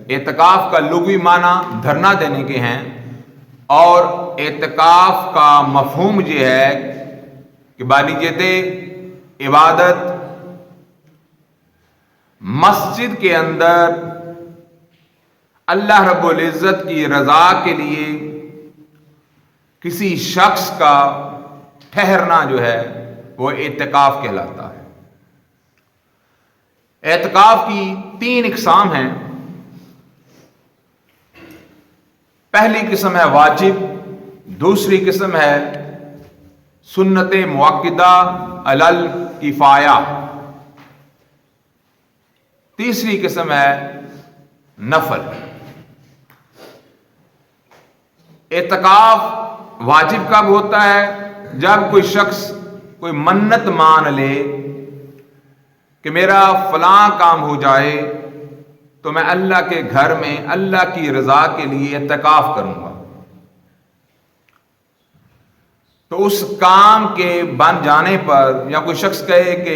اعتکاف کا لغوی معنی دھرنا دینے کے ہیں، اور اعتکاف کا مفہوم یہ ہے کہ بانیت عبادت مسجد کے اندر اللہ رب العزت کی رضا کے لیے کسی شخص کا ٹھہرنا جو ہے وہ اعتکاف کہلاتا ہے۔ اعتکاف کی 3 اقسام ہیں۔ پہلی قسم ہے واجب، دوسری قسم ہے سنت مؤکدہ علی الکفایہ، تیسری قسم ہے نفل۔ اعتکاف واجب کب ہوتا ہے؟ جب کوئی شخص کوئی منت مان لے کہ میرا فلاں کام ہو جائے تو میں اللہ کے گھر میں اللہ کی رضا کے لیے اعتکاف کروں گا، تو اس کام کے بن جانے پر، یا کوئی شخص کہے کہ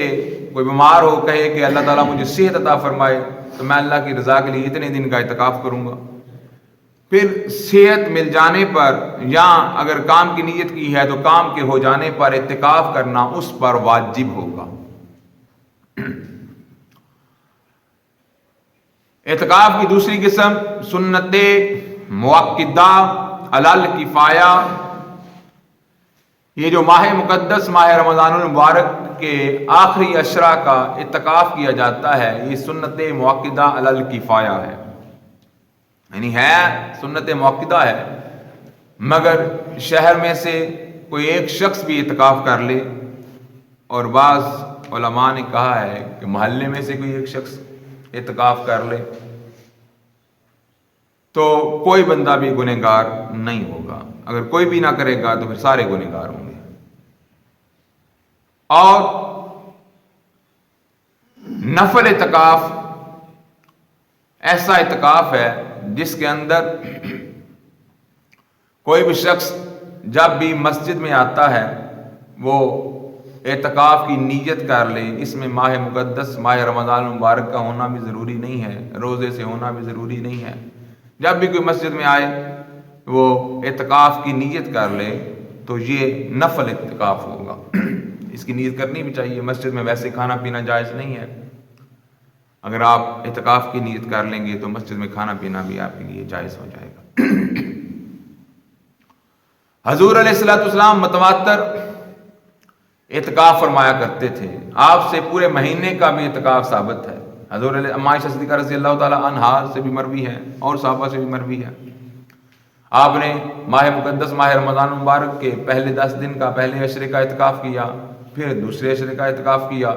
کوئی بیمار ہو، کہے کہ اللہ تعالیٰ مجھے صحت عطا فرمائے تو میں اللہ کی رضا کے لیے اتنے دن کا اعتکاف کروں گا، پھر صحت مل جانے پر، یا اگر کام کی نیت کی ہے تو کام کے ہو جانے پر اعتکاف کرنا اس پر واجب ہوگا۔ اعتکاف کی دوسری قسم سنت مؤکدہ علی الکفایہ، یہ جو ماہ مقدس ماہ رمضان المبارک کے آخری عشرہ کا اعتکاف کیا جاتا ہے، یہ سنت مؤکدہ علی الکفایہ ہے، یعنی ہے سنت مؤکدہ ہے، مگر شہر میں سے کوئی ایک شخص بھی اعتکاف کر لے، اور بعض علماء نے کہا ہے کہ محلے میں سے کوئی ایک شخص اعتکاف کر لے تو کوئی بندہ بھی گنہگار نہیں ہوگا، اگر کوئی بھی نہ کرے گا تو پھر سارے گنہگار ہوں گے۔ اور نفل اعتکاف ایسا اعتکاف ہے جس کے اندر کوئی بھی شخص جب بھی مسجد میں آتا ہے وہ اعتکاف کی نیت کر لے۔ اس میں ماہ مقدس ماہ رمضان المبارک کا ہونا بھی ضروری نہیں ہے، روزے سے ہونا بھی ضروری نہیں ہے، جب بھی کوئی مسجد میں آئے وہ اعتکاف کی نیت کر لے تو یہ نفل اعتکاف ہوگا۔ اس کی نیت کرنی بھی چاہیے، مسجد میں ویسے کھانا پینا جائز نہیں ہے، اگر آپ اعتکاف کی نیت کر لیں گے تو مسجد میں کھانا پینا بھی آپ کے لیے جائز ہو جائے گا۔ حضور علیہ الصلوۃ والسلام متواتر اعتکاف فرمایا کرتے تھے، آپ سے پورے مہینے کا بھی اعتکاف ثابت ہے۔ حضور عائشہ صدیقہ رضی اللہ تعالیٰ عنہا سے بھی مروی ہے اور صحابہ سے بھی مروی ہے، آپ نے ماہ مقدس ماہ رمضان المبارک کے پہلے 10 دن کا پہلے عشرے کا اعتکاف کیا، پھر دوسرے عشرے کا اعتکاف کیا،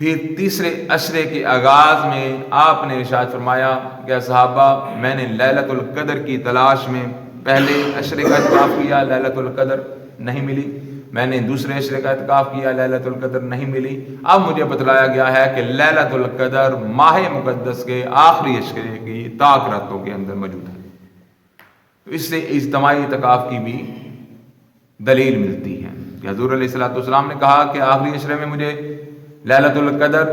پھر تیسرے عشرے کے آغاز میں آپ نے ارشاد فرمایا کہ صحابہ میں نے لیلۃ القدر کی تلاش میں پہلے عشرے کا اعتکاف کیا، لیلۃ القدر نہیں ملی، میں نے دوسرے عشرے کا اعتکاف کیا، لیلۃ القدر نہیں ملی، اب مجھے بتلایا گیا ہے کہ لیلۃ القدر ماہ مقدس کے آخری عشرے کی طاق راتوں کے اندر موجود ہے۔ تو اس سے اجتماعی اعتکاف کی بھی دلیل ملتی ہے کہ حضور علیہ الصلوۃ والسلام نے کہا کہ آخری عشرے میں مجھے لیلۃ القدر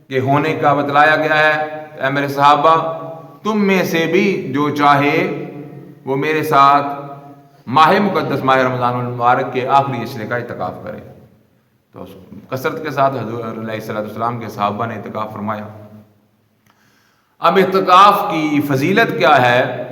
کے ہونے کا بتلایا گیا ہے، اے میرے صحابہ تم میں سے بھی جو چاہے وہ میرے ساتھ ماہ مقدس ماہ رمضان المبارک کے آخری عشرے کا اعتکاف کرے۔ تو کثرت کے ساتھ حضور علیہ الصلوۃ والسلام کے صحابہ نے اعتکاف فرمایا۔ اب اعتکاف کی فضیلت کیا ہے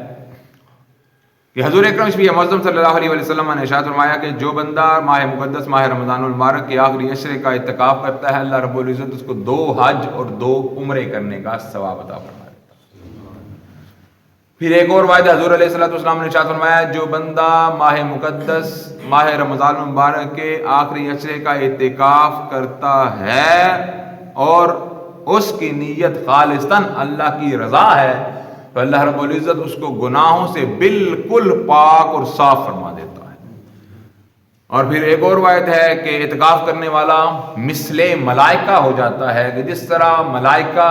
کہ حضور اکرم شفیع معظم صلی اللہ علیہ وسلم نے ارشاد فرمایا کہ جو بندہ ماہ مقدس ماہ رمضان المبارک کے آخری عشرے کا اعتکاف کرتا ہے، اللہ رب العزت اس کو 2 حج اور 2 عمرے کرنے کا ثواب عطا فرماتا ہے۔ پھر ایک اور روایت حضور علیہ الصلوۃ والسلام نے ارشاد فرمایا جو بندہ ماہ مقدس ماہ رمضان المبارک کے آخری عشرے کا اعتکاف کرتا ہے اور اس کی نیت خالصتاً اللہ کی رضا ہے تو اللہ رب العزت اس کو گناہوں سے بالکل پاک اور صاف فرما دیتا ہے۔ اور پھر ایک اور روایت ہے کہ اعتکاف کرنے والا مثل ملائکہ ہو جاتا ہے، کہ جس طرح ملائکہ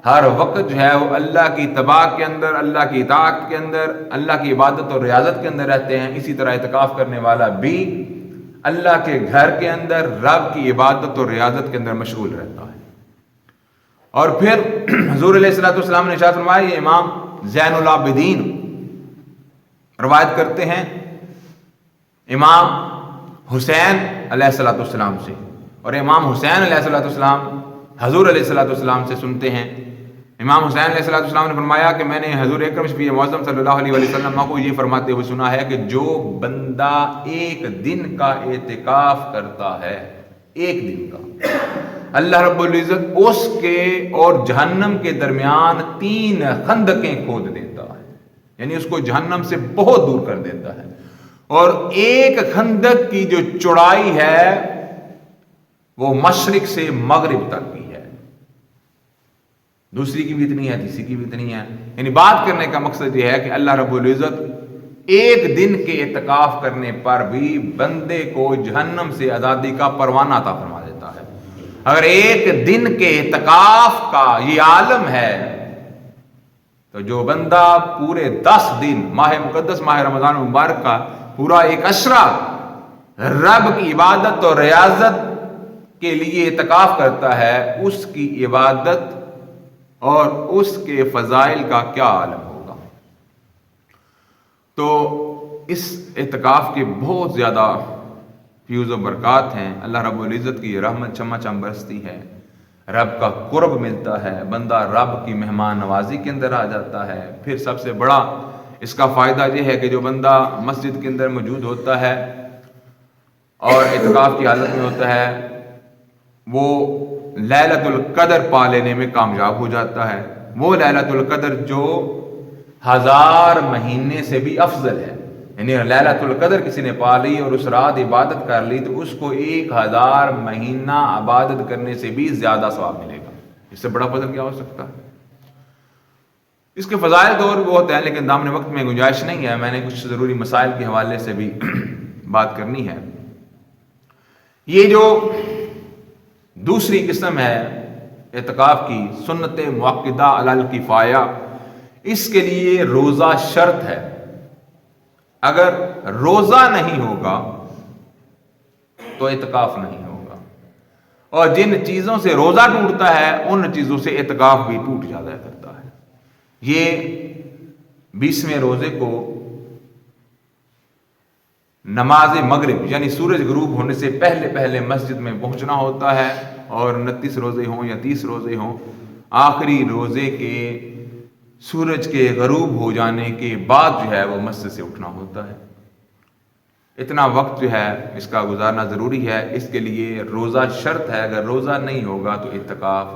ہر وقت جو ہے وہ اللہ کی اتباع کے اندر، اللہ کی اطاعت کے اندر، اللہ کی عبادت اور ریاضت کے اندر رہتے ہیں، اسی طرح اعتکاف کرنے والا بھی اللہ کے گھر کے اندر رب کی عبادت اور ریاضت کے اندر مشغول رہتا ہے۔ اور پھر حضور علیہ الصلوۃ والسلام نے ارشاد فرمایا، یہ امام زین العابدین روایت کرتے ہیں امام حسین علیہ الصلوۃ والسلام سے، اور امام حسین علیہ الصلوۃ والسلام حضور علیہ الصلوۃ والسلام سے سنتے ہیں۔ امام حسین علیہ الصلوۃ والسلام نے فرمایا کہ میں نے حضور اکرم شفیع معظم صلی اللہ علیہ وسلم کو یہ فرماتے ہوئے سنا ہے کہ جو بندہ ایک دن کا اعتکاف کرتا ہے، ایک دن کا، اللہ رب العزت اس کے اور جہنم کے درمیان 3 خندقیں کھود دیتا ہے، یعنی اس کو جہنم سے بہت دور کر دیتا ہے۔ اور ایک خندق کی جو چوڑائی ہے وہ مشرق سے مغرب تک کی ہے، دوسری کی بھی اتنی ہے، تیسری کی بھی اتنی ہے۔ یعنی بات کرنے کا مقصد یہ ہے کہ اللہ رب العزت ایک دن کے اعتکاف کرنے پر بھی بندے کو جہنم سے آزادی کا پروانہ عطا فرما دیتا ہے۔ اگر ایک دن کے اعتکاف کا یہ عالم ہے تو جو بندہ پورے 10 دن ماہ مقدس ماہ رمضان مبارک کا پورا ایک عشرہ رب کی عبادت اور ریاضت کے لیے اعتکاف کرتا ہے، اس کی عبادت اور اس کے فضائل کا کیا عالم ہوگا۔ تو اس اعتکاف کے بہت زیادہ فیوز و برکات ہیں، اللہ رب العزت کی رحمت چم چم برستی ہے، رب کا قرب ملتا ہے، بندہ رب کی مہمان نوازی کے اندر آ جاتا ہے۔ پھر سب سے بڑا اس کا فائدہ یہ ہے کہ جو بندہ مسجد کے اندر موجود ہوتا ہے اور اعتکاف کی حالت میں ہوتا ہے، وہ لیلۃ القدر پا لینے میں کامیاب ہو جاتا ہے۔ وہ لیلۃ القدر جو 1000 مہینے سے بھی افضل ہے، یعنی لیلۃ القدر کسی نے پا لی اور اس رات عبادت کر لی تو اس کو 1000 مہینہ عبادت کرنے سے بھی زیادہ ثواب ملے گا۔ اس سے بڑا فضل کیا ہو سکتا ہے؟ اس کے فضائل تو اور بہت ہیں، لیکن دامن وقت میں گنجائش نہیں ہے، میں نے کچھ ضروری مسائل کے حوالے سے بھی بات کرنی ہے۔ یہ جو دوسری قسم ہے اعتکاف کی، سنت مؤکدہ علی الکفایہ، اس کے لیے روزہ شرط ہے۔ اگر روزہ نہیں ہوگا تو اعتکاف نہیں ہوگا، اور جن چیزوں سے روزہ ٹوٹتا ہے ان چیزوں سے اعتکاف بھی ٹوٹ جایا کرتا ہے۔ یہ 20ویں روزے کو نماز مغرب یعنی سورج غروب ہونے سے پہلے پہلے مسجد میں پہنچنا ہوتا ہے، اور 29 روزے ہوں یا 30 روزے ہوں، آخری روزے کے سورج کے غروب ہو جانے کے بعد جو ہے وہ مسجد سے اٹھنا ہوتا ہے۔ اتنا وقت جو ہے اس کا گزارنا ضروری ہے، اس کے لیے روزہ شرط ہے۔ اگر روزہ نہیں ہوگا تو اعتکاف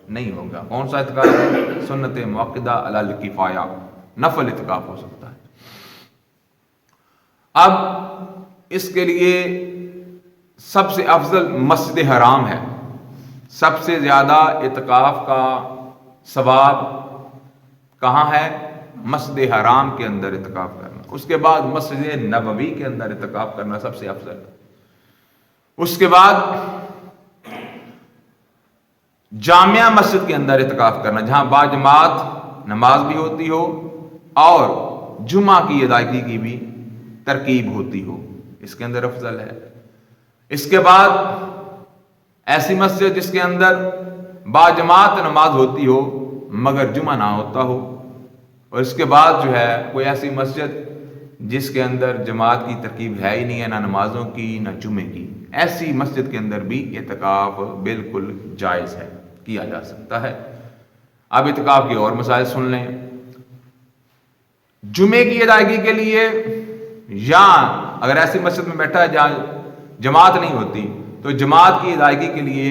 نہیں ہوگا۔ کون سا اعتکاف؟ سنت مؤکدہ علی الکفایہ، نفل اعتکاف ہو سکتا ہے۔ اب اس کے لیے سب سے افضل مسجد حرام ہے، سب سے زیادہ اعتکاف کا ثواب کہاں ہے؟ مسجد حرام کے اندر اعتکاف کرنا۔ اس کے بعد مسجد نبوی کے اندر اعتکاف کرنا سب سے افضل ہے۔ اس کے بعد جامعہ مسجد کے اندر اعتکاف کرنا، جہاں باجماعت نماز بھی ہوتی ہو اور جمعہ کی ادائیگی کی بھی ترکیب ہوتی ہو، اس کے اندر افضل ہے۔ اس کے بعد ایسی مسجد جس کے اندر باجماعت نماز ہوتی ہو مگر جمعہ نہ ہوتا ہو، اور اس کے بعد جو ہے کوئی ایسی مسجد جس کے اندر جماعت کی ترکیب ہے ہی نہیں ہے، نہ نمازوں کی نہ جمعے کی، ایسی مسجد کے اندر بھی اعتکاف بالکل جائز ہے، کیا جا سکتا ہے۔ اب اعتکاف کے اور مسائل سن لیں۔ جمعے کی ادائیگی کے لیے یا اگر ایسی مسجد میں بیٹھا ہے جہاں جماعت نہیں ہوتی تو جماعت کی ادائیگی کے لیے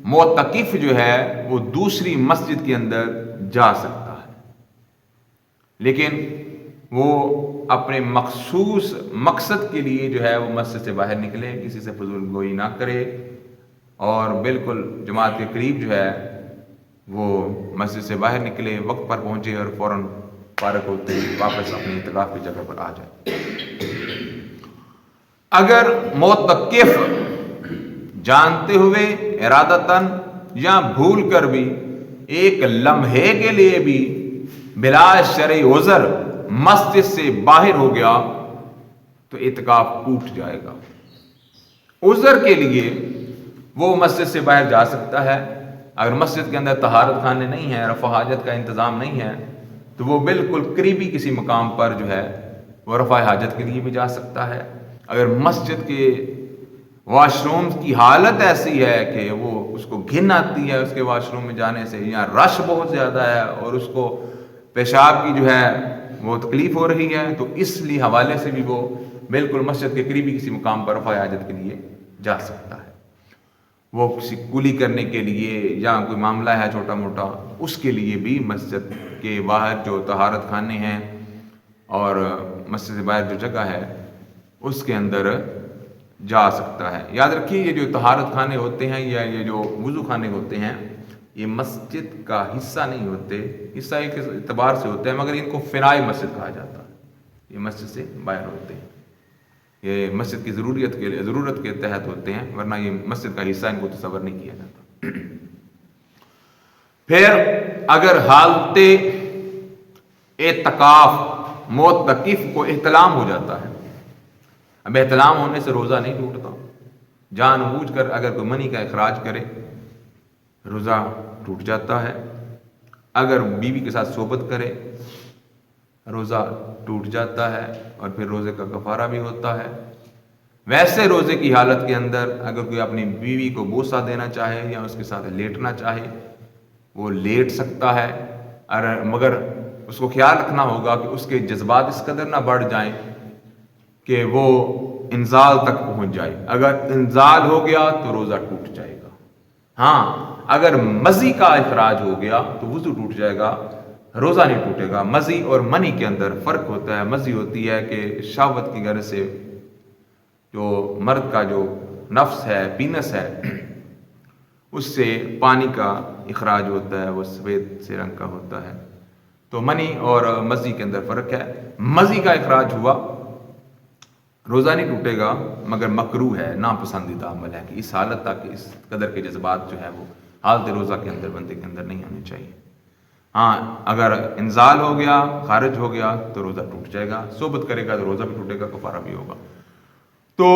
معتکف جو ہے وہ دوسری مسجد کے اندر جا سکتا ہے، لیکن وہ اپنے مخصوص مقصد کے لیے جو ہے وہ مسجد سے باہر نکلے، کسی سے فضول گوئی نہ کرے، اور بالکل جماعت کے قریب جو ہے وہ مسجد سے باہر نکلے، وقت پر پہنچے اور فوراً فارغ ہوتے ہی واپس اپنی اعتکاف کی جگہ پر آ جائے۔ اگر معتکف جانتے ہوئے ارادتاً یا بھول کر بھی ایک لمحے کے لیے بھی بلا شرعی عذر مسجد سے باہر ہو گیا تو اعتکاف ٹوٹ جائے گا۔ عذر کے لیے وہ مسجد سے باہر جا سکتا ہے، اگر مسجد کے اندر طہارت خانے نہیں ہیں، رفع حاجت کا انتظام نہیں ہے، تو وہ بالکل قریبی کسی مقام پر جو ہے وہ رفع حاجت کے لیے بھی جا سکتا ہے۔ اگر مسجد کے واش روم کی حالت ایسی ہے کہ وہ اس کو گھن آتی ہے اس کے واش روم میں جانے سے، یا رش بہت زیادہ ہے اور اس کو پیشاب کی جو ہے وہ تکلیف ہو رہی ہے، تو اس لیے حوالے سے بھی وہ بالکل مسجد کے قریبی کسی مقام پر رفع حاجت کے لیے جا سکتا ہے۔ وہ کسی کلی کرنے کے لیے یا کوئی معاملہ ہے چھوٹا موٹا، اس کے لیے بھی مسجد کے باہر جو طہارت خانے ہیں اور مسجد سے باہر جو جگہ ہے اس کے اندر جا سکتا ہے۔ یاد رکھیے یہ جو طہارت خانے ہوتے ہیں یا یہ جو وضو خانے ہوتے ہیں یہ مسجد کا حصہ نہیں ہوتے، حصہ ایک اعتبار سے ہوتے ہیں مگر ان کو فنائے مسجد کہا جاتا ہے، یہ مسجد سے باہر ہوتے ہیں، یہ مسجد کی ضرورت کے تحت ہوتے ہیں، ورنہ یہ مسجد کا حصہ ان کو تصور نہیں کیا جاتا۔ پھر اگر حالت اعتکاف معتکف کو احتلام ہو جاتا ہے، اب احتلام ہونے سے روزہ نہیں ٹوٹتا، جان بوجھ کر اگر کوئی منی کا اخراج کرے روزہ ٹوٹ جاتا ہے، اگر بیوی کے ساتھ صحبت کرے روزہ ٹوٹ جاتا ہے اور پھر روزے کا کفارہ بھی ہوتا ہے۔ ویسے روزے کی حالت کے اندر اگر کوئی اپنی بیوی کو بوسہ دینا چاہے یا اس کے ساتھ لیٹنا چاہے وہ لیٹ سکتا ہے، مگر اس کو خیال رکھنا ہوگا کہ اس کے جذبات اس قدر نہ بڑھ جائیں کہ وہ انزال تک پہنچ جائے۔ اگر انزال ہو گیا تو روزہ ٹوٹ جائے گا، ہاں اگر مزی کا اخراج ہو گیا تو وضو ٹوٹ جائے گا، روزہ نہیں ٹوٹے گا۔ مزی اور منی کے اندر فرق ہوتا ہے۔ مزی ہوتی ہے کہ شہوت کی غرض سے جو مرد کا جو نفس ہے، پینس ہے، اس سے پانی کا اخراج ہوتا ہے، وہ سفید سے رنگ کا ہوتا ہے۔ تو منی اور مزی کے اندر فرق ہے۔ مزی کا اخراج ہوا روزہ نہیں ٹوٹے گا مگر مکروہ ہے، ناپسندیدہ عمل ہے کہ اس حالت تک اس قدر کے جذبات جو ہے وہ حالت روزہ کے اندر بندے کے اندر نہیں ہونے چاہیے۔ ہاں اگر انزال ہو گیا، خارج ہو گیا تو روزہ ٹوٹ جائے گا، صحبت کرے گا تو روزہ بھی ٹوٹے گا، کفارہ بھی ہوگا۔ تو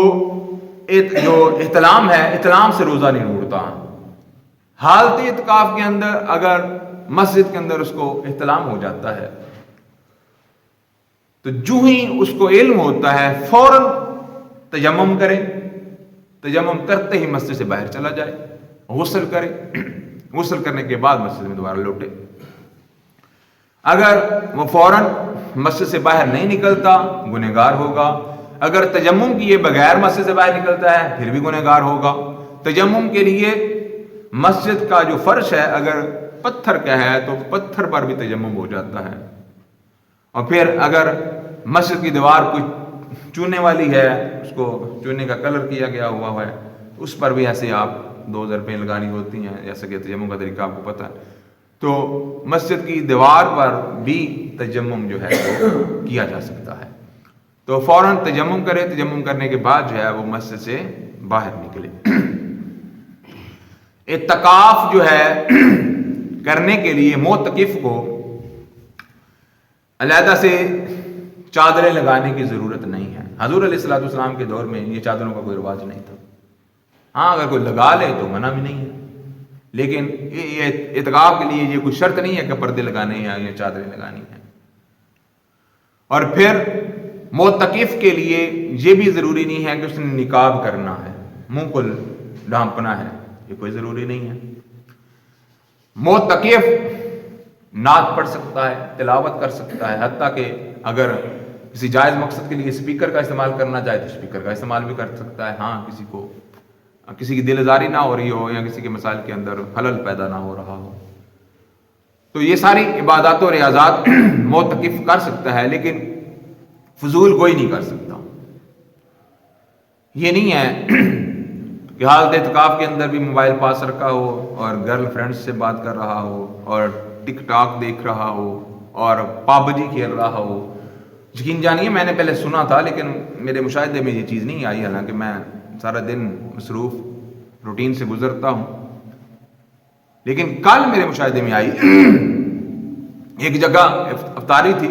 جو احتلام ہے، احتلام سے روزہ نہیں ٹوٹتا۔ حالت اعتکاف کے اندر اگر مسجد کے اندر اس کو احتلام ہو جاتا ہے تو جو ہی اس کو علم ہوتا ہے فوراً تیمم کرے، تیمم کرتے ہی مسجد سے باہر چلا جائے، غسل کرے، غسل کرنے کے بعد مسجد میں دوبارہ لوٹے۔ اگر وہ فوراً مسجد سے باہر نہیں نکلتا گنہگار ہوگا، اگر تیمم کیے بغیر مسجد سے باہر نکلتا ہے پھر بھی گنہگار ہوگا۔ تیمم کے لیے مسجد کا جو فرش ہے اگر پتھر کا ہے تو پتھر پر بھی تیمم ہو جاتا ہے، اور پھر اگر مسجد کی دیوار کوئی چونے والی ہے، اس کو چونے کا کلر کیا گیا ہوا ہے، اس پر بھی ایسے آپ 2 ضربیں لگانی ہوتی ہیں، جیسا کہ تیمم کا طریقہ آپ کو پتہ ہے۔ تو مسجد کی دیوار پر بھی تیمم جو ہے وہ کیا جا سکتا ہے۔ تو فوراً تیمم کرے، تیمم کرنے کے بعد جو ہے وہ مسجد سے باہر نکلے۔ اعتکاف جو ہے کرنے کے لیے معتکف کو علیحدہ سے چادریں لگانے کی ضرورت نہیں ہے۔ حضور علیہ الصلوۃ والسلام کے دور میں یہ چادروں کا کوئی رواج نہیں تھا۔ ہاں اگر کوئی لگا لے تو منع بھی نہیں ہے، لیکن یہ اعتکاف کے لیے یہ کوئی شرط نہیں ہے کہ پردے لگانے ہیں یا چادریں لگانی ہیں۔ اور پھر معتکف کے لیے یہ بھی ضروری نہیں ہے کہ اس نے نقاب کرنا ہے، منہ کو ڈھانپنا ہے، یہ کوئی ضروری نہیں ہے۔ معتکف نعت پڑھ سکتا ہے، تلاوت کر سکتا ہے، حتیٰ کہ اگر کسی جائز مقصد کے لیے اسپیکر کا استعمال کرنا چاہے تو اسپیکر کا استعمال بھی کر سکتا ہے۔ ہاں کسی کی دل آزاری نہ ہو رہی ہو یا کسی کے مسائل کے اندر خلل پیدا نہ ہو رہا ہو تو یہ ساری عبادات و ریاضات معتکف کر سکتا ہے، لیکن فضول گوئی نہیں کر سکتا۔ یہ نہیں ہے کہ حالت اعتکاف کے اندر بھی موبائل پاس رکھا ہو اور گرل فرینڈ سے بات کر رہا ہو اور ٹک ٹاک دیکھ رہا ہو اور پاب جی کھیل رہا ہو۔ یقین جانیے میں نے پہلے سنا تھا لیکن میرے مشاہدے میں یہ چیز نہیں آئی، حالانکہ میں سارا دن مصروف روٹین سے گزرتا ہوں، لیکن کل میرے مشاہدے میں آئی ایک جگہ افطاری تھی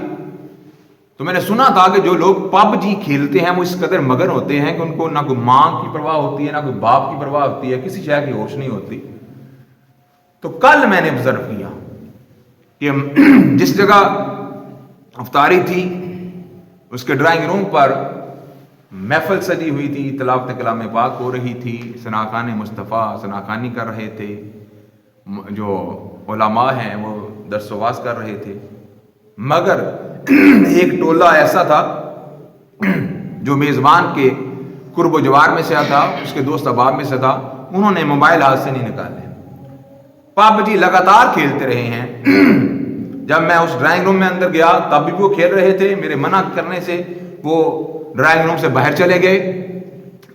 تو میں نے سنا تھا کہ جو لوگ پب جی کھیلتے ہیں وہ اس قدر مگن ہوتے ہیں کہ ان کو نہ کوئی ماں کی پرواہ ہوتی ہے، نہ کوئی باپ کی پرواہ ہوتی ہے، کسی شے کی ہوش نہیں ہوتی۔ تو کل میں نے آبزرو کیا کہ جس جگہ افطاری تھی اس کے ڈرائنگ روم پر محفل سجی ہوئی تھی، تلاوت کلام پاک ہو رہی تھی، ثناءخوان مصطفیٰ ثناءخوانی کر رہے تھے، جو علماء ہیں وہ درس و واعظ کر رہے تھے، مگر ایک ٹولہ ایسا تھا جو میزبان کے قرب و جوار میں سے تھا، اس کے دوست احباب میں سے تھا، انہوں نے موبائل ہاتھ سے نہیں نکالے، پب جی لگاتار کھیلتے رہے ہیں۔ جب میں اس ڈرائنگ روم میں اندر گیا تب بھی وہ کھیل رہے تھے، میرے منع کرنے سے وہ ڈرائنگ روم سے باہر چلے گئے،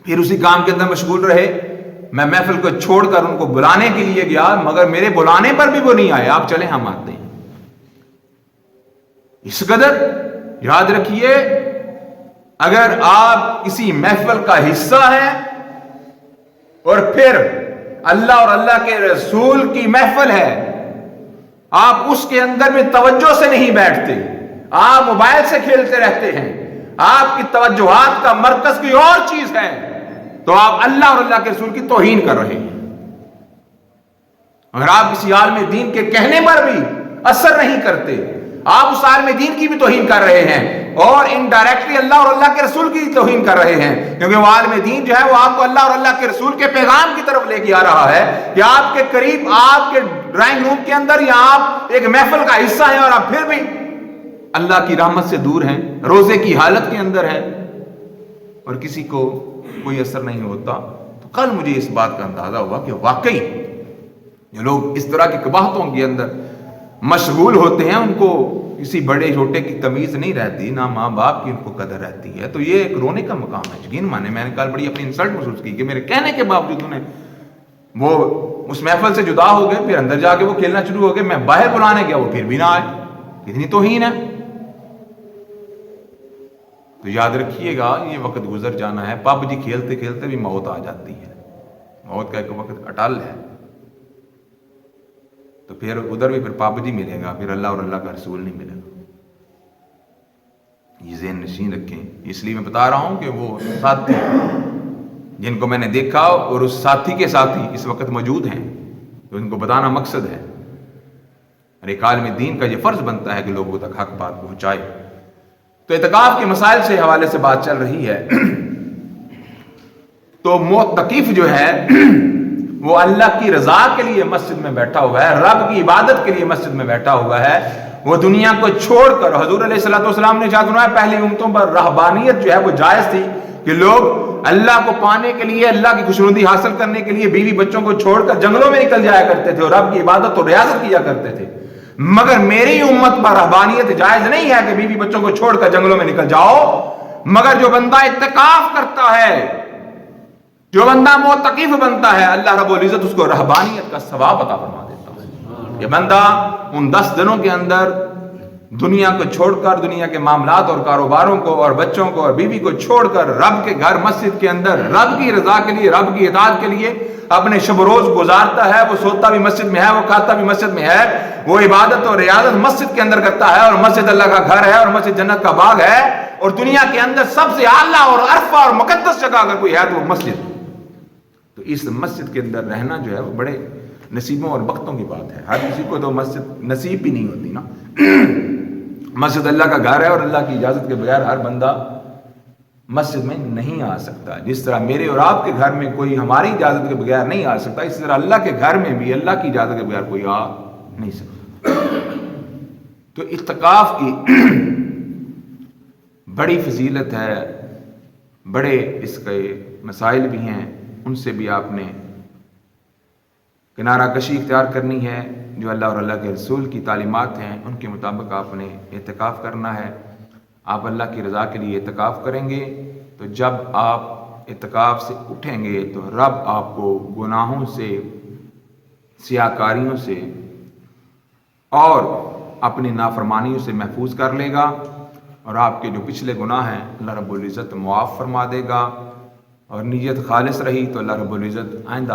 پھر اسی کام کے اندر مشغول رہے۔ میں محفل کو چھوڑ کر ان کو بلانے کے لیے گیا، مگر میرے بلانے پر بھی وہ نہیں آئے، آپ چلیں ہم آتے ہیں۔ اس قدر یاد رکھیے، اگر آپ کسی محفل کا حصہ ہیں اور پھر اللہ اور اللہ کے رسول کی محفل ہے، آپ اس کے اندر میں توجہ سے نہیں بیٹھتے، آپ موبائل سے کھیلتے رہتے ہیں، آپ کی توجہات کا مرکز کوئی اور چیز ہے، تو آپ اللہ اور اللہ کے رسول کی توہین کر رہے ہیں۔ اگر آپ کسی عالم دین کے کہنے پر بھی اثر نہیں کرتے، آپ اس عالم دین کی بھی توہین کر رہے ہیں اور انڈائریکٹلی اللہ اور اللہ کے رسول کی توہین کر رہے ہیں، کیونکہ وہ عالم دین جو ہے وہ آپ کو اللہ اور اللہ کے رسول کے پیغام کی طرف لے کے آ رہا ہے کہ آپ کے قریب، آپ کے ڈرائنگ روم کے اندر یا آپ ایک محفل کا حصہ ہیں اور آپ پھر بھی اللہ کی رحمت سے دور ہیں، روزے کی حالت کے اندر ہیں اور کسی کو کوئی اثر نہیں ہوتا۔ تو کل مجھے اس بات کا اندازہ ہوا کہ واقعی جو لوگ اس طرح کی قباحتوں کے اندر مشغول ہوتے ہیں، ان کو کسی بڑے چھوٹے کی تمیز نہیں رہتی، نہ ماں باپ کی ان کو قدر رہتی ہے۔ تو یہ ایک رونے کا مقام ہے، یقین مانے میں نے کل بڑی اپنی انسلٹ محسوس کی کہ میرے کہنے کے باوجود انہیں وہ اس محفل سے جدا ہو گئے، پھر اندر جا کے وہ کھیلنا شروع ہو گئے، میں باہر بلانے گیا وہ پھر بھی نہ آئے، کتنی توہین ہے۔ تو یاد رکھیے گا یہ وقت گزر جانا ہے، پب جی کھیلتے کھیلتے بھی موت آ جاتی ہے، موت کا ایک وقت اٹل ہے، تو پھر ادھر بھی پھر پب جی ملے گا، پھر اللہ اور اللہ کا رسول نہیں ملے گا۔ یہ ذہن نشین رکھیں، اس لیے میں بتا رہا ہوں کہ وہ ساتھی جن کو میں نے دیکھا اور اس ساتھی کے ساتھی اس وقت موجود ہیں، تو ان کو بتانا مقصد ہے، اور ایک عالم دین کا یہ فرض بنتا ہے کہ لوگوں تک حق بات پہنچائے۔ تو اعتکاف کے مسائل سے حوالے سے بات چل رہی ہے، تو معتکف جو ہے وہ اللہ کی رضا کے لیے مسجد میں بیٹھا ہوا ہے، رب کی عبادت کے لیے مسجد میں بیٹھا ہوا ہے، وہ دنیا کو چھوڑ کر، حضور علیہ الصلوۃ والسلام نے ارشاد فرمایا پہلی امتوں پر رہبانیت جو ہے وہ جائز تھی کہ لوگ اللہ کو پانے کے لیے، اللہ کی خوشنودی حاصل کرنے کے لیے بیوی بچوں کو چھوڑ کر جنگلوں میں نکل جایا کرتے تھے اور رب کی عبادت اور ریاضت کیا کرتے تھے، مگر میری امت پر رہبانیت جائز نہیں ہے کہ بیوی بچوں کو چھوڑ کر جنگلوں میں نکل جاؤ، مگر جو بندہ اعتکاف کرتا ہے، جو بندہ معتکف بنتا ہے، اللہ رب العزت اس کو رہبانیت کا ثواب عطا فرما دیتا ہے۔ یہ بندہ ان 10 دنوں کے اندر دنیا کو چھوڑ کر، دنیا کے معاملات اور کاروباروں کو اور بچوں کو اور بیوی کو چھوڑ کر رب کے گھر مسجد کے اندر رب کی رضا کے لیے، رب کی اطاعت کے لیے اپنے شب و روز گزارتا ہے، وہ سوتا بھی مسجد میں ہے، وہ کھاتا بھی مسجد میں ہے، وہ عبادت اور ریاضت مسجد کے اندر کرتا ہے، اور مسجد اللہ کا گھر ہے اور مسجد جنت کا باغ ہے، اور دنیا کے اندر سب سے اعلیٰ اور عرفہ اور مقدس جگہ اگر کوئی ہے تو وہ مسجد۔ تو اس مسجد کے اندر رہنا جو ہے وہ بڑے نصیبوں اور بختوں کی بات ہے، ہر کسی کو تو مسجد نصیب بھی نہیں ہوتی نا۔ مسجد اللہ کا گھر ہے اور اللہ کی اجازت کے بغیر ہر بندہ مسجد میں نہیں آ سکتا، جس طرح میرے اور آپ کے گھر میں کوئی ہماری اجازت کے بغیر نہیں آ سکتا، اس طرح اللہ کے گھر میں بھی اللہ کی اجازت کے بغیر کوئی آ نہیں سکتا۔ تو اعتکاف کی بڑی فضیلت ہے، بڑے اس کے مسائل بھی ہیں، ان سے بھی آپ نے کنارہ کشی اختیار کرنی ہے، جو اللہ اور اللہ کے رسول کی تعلیمات ہیں ان کے مطابق آپ نے اعتکاف کرنا ہے۔ آپ اللہ کی رضا کے لیے اعتکاف کریں گے تو جب آپ اعتکاف سے اٹھیں گے تو رب آپ کو گناہوں سے، سیاکاریوں سے اور اپنی نافرمانیوں سے محفوظ کر لے گا، اور آپ کے جو پچھلے گناہ ہیں اللہ رب العزت معاف فرما دے گا، اور نیت خالص رہی تو اللہ رب العزت آئندہ